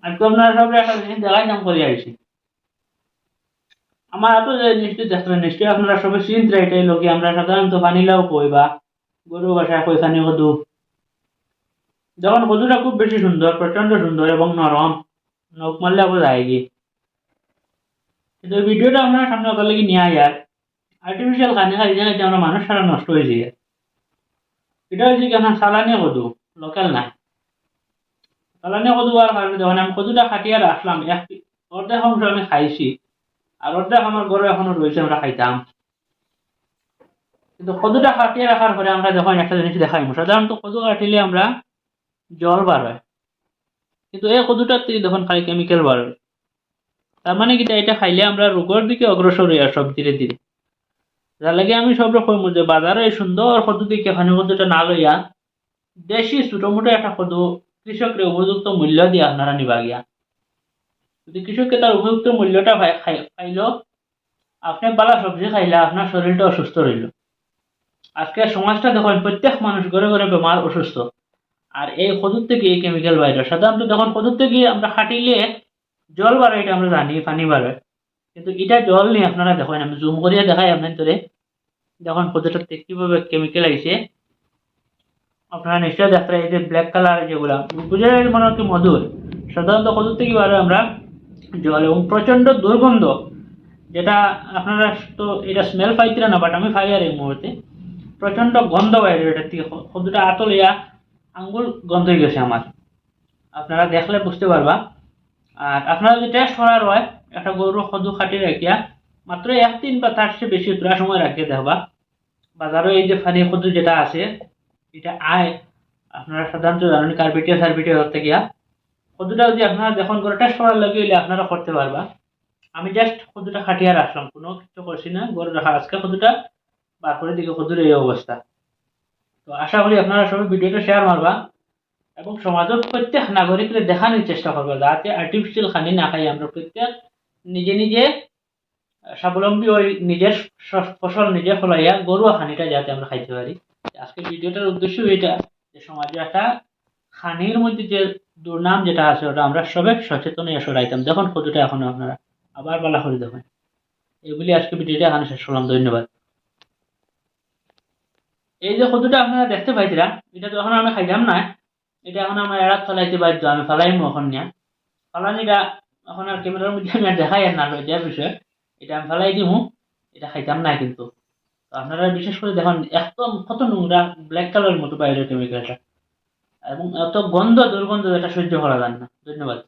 আজকে আপনারা সব একটা জিনিস দেখাই নাম করে আইছি। আমার এত যে নিশ্চয়ই দেখবেন, নিশ্চয়ই আপনারা সবাই চিন্তা এটাই লোকে আমরা সাধারণত পানিলাও কই বা গরু ভাষায় কই খানি কদু। যখন কদুটা খুব বেশি সুন্দর, প্রচন্ড সুন্দর এবং নরম, নখ মারলে আবার যায় গিয়ে। কিন্তু এই ভিডিওটা আপনারা সামনে ওটার লাগি নিয়ে আয়ার আর্টিফিশিয়াল খানি খাই যে আমরা মানুষ সারা নষ্ট হয়ে যায়। এটা হচ্ছে কি আপনার সালানি কদু, লোকাল না। সালানি কদু আর কারণে যখন আমি কদুটা কাটিয়ে রাখলাম, এক অর্ধেক অংশ আমি খাইছি আর অর্ধেক আমার ঘরে এখনো রয়েছে, আমরা খাইতাম। কিন্তু কদুটা কাটিয়ে রাখার পরে আমরা যখন একটা জিনিস দেখাই, সাধারণত কদু কাটিলে আমরা জল বার হয়, কিন্তু এই কদুটার থেকে যখন খাই কেমিক্যাল বার হয়। তার মানে কি এটা খাইলে আমরা রোগের দিকে অগ্রসর হই আর সব ধীরে ধীরে। যার লাগে আমি সব রকম যে বাজারে এই সুন্দর কদু দিকে খানি কদুটা না লইয়া দেশি ছোট মোটো একটা কদু কৃষককে উপযুক্ত মূল্য দিয়ে আপনারা নিবা গিয়া। যদি কৃষককে তার উপযুক্ত মূল্যটা পাইলো, আপনি বালা সবজি খাইলে আপনার শরীরটা অসুস্থ রইল। আজকে সমাজটা দেখেন, প্রত্যেক মানুষ ঘরে ঘরে বেমার, অসুস্থ। আর এই কদুর থেকে এই কেমিক্যাল বাইরে, সাধারণত যখন কদুর থেকে আমরা খাটিলে জল বাড়ে, এটা আমরা জানি, পানি বাড়ে। কিন্তু এটা জল নেই, আপনারা দেখেন, আমি জুম করিয়া দেখাই আপনার ধরে। যখন কদুটার থেকে কিভাবে কেমিক্যাল আইছে, আপনারা নিশ্চয়ই দেখতে, এই যে ব্ল্যাক কালার যেগুলা বুঝে মনে হচ্ছে মধুর, সাধারণত কদুর থেকে বাড়ে আমরা জল, এবং প্রচন্ড দুর্গন্ধ, যেটা আপনারা তো এটা স্মেল পাইছিলেন না, বাট আমি পাই আর এই মুহূর্তে প্রচন্ড গন্ধ বাইরে এটার থেকে। কদুটা আতলিয়া আঙ্গুল গন্ধ হয়ে গেছে আমার, আপনারা দেখলে বুঝতে পারবা। আর আপনারা যদি টেস্ট করার হয়, একটা গরু কদু খাটি রাখিয়া মাত্র 1 দিন বা তার চেয়ে বেশি পুরা সময় রাখিয়ে দেখবা, বাজারে এই যে ফানি কদু যেটা আছে, এটা আয় আপনারা সাধারণত জানেন কার্বিটিয়া সার্বিটিয়া ধরতে গিয়া। কদুটা যদি আপনারা যখন করে টেস্ট করার লাগে হইলে আপনারা করতে পারবা। আমি জাস্ট কদুটা খাটিয়া রাখলাম, কোনো কিছু করছি না, গরু রাখা আজকে কদুটা বার করে দিকে কদুর এই অবস্থা। তো আশা করি আপনারা সবাই ভিডিওটা শেয়ার মারবা এবং সমাজের প্রত্যেক নাগরিকদের দেখানোর চেষ্টা করবা, যাতে আর্টিফিশিয়াল খানি না খাই আমরা প্রত্যেক নিজে নিজে স্বাবলম্বী ওই নিজের ফসল নিজে ফলাইয়া গরুয়া খানিটা যাতে আমরা খাইতে পারি। আজকে ভিডিওটার উদ্দেশ্য এটা, যে সমাজে একটা খানির মধ্যে যে দুর্নাম যেটা আছে, ওটা আমরা সবাই সচেতন হয়ে সরাইতাম। দেখুন কতটা এখনো আপনারা আবার বলা করে দেখুন। এগুলি আজকে ভিডিওটা এখানে শেষ করলাম, ধন্যবাদ। এই যে কতটা আপনারা দেখতে পাইছিলাম, এটা তো এখন আমি খাইলাম না, এটা এখন আমার এড়াত ফেলাইতে বাধ্য, আমি ফেলাইমু এখন নিয়ে। ফলানিটা এখন আর ক্যামেরার মধ্যে আমি আর দেখাই আর না লজ্জার বিষয়, এটা আমি ফেলাই দিমু, এটা খাইতাম না কিন্তু। তো আপনারা বিশেষ করে দেখুন, একদম কত নোংরা, ব্ল্যাক কালার মতো বাইরের কেমিক্যালটা, এবং এত গন্ধ, দুর্গন্ধ, এটা সহ্য করা যায় না। ধন্যবাদ।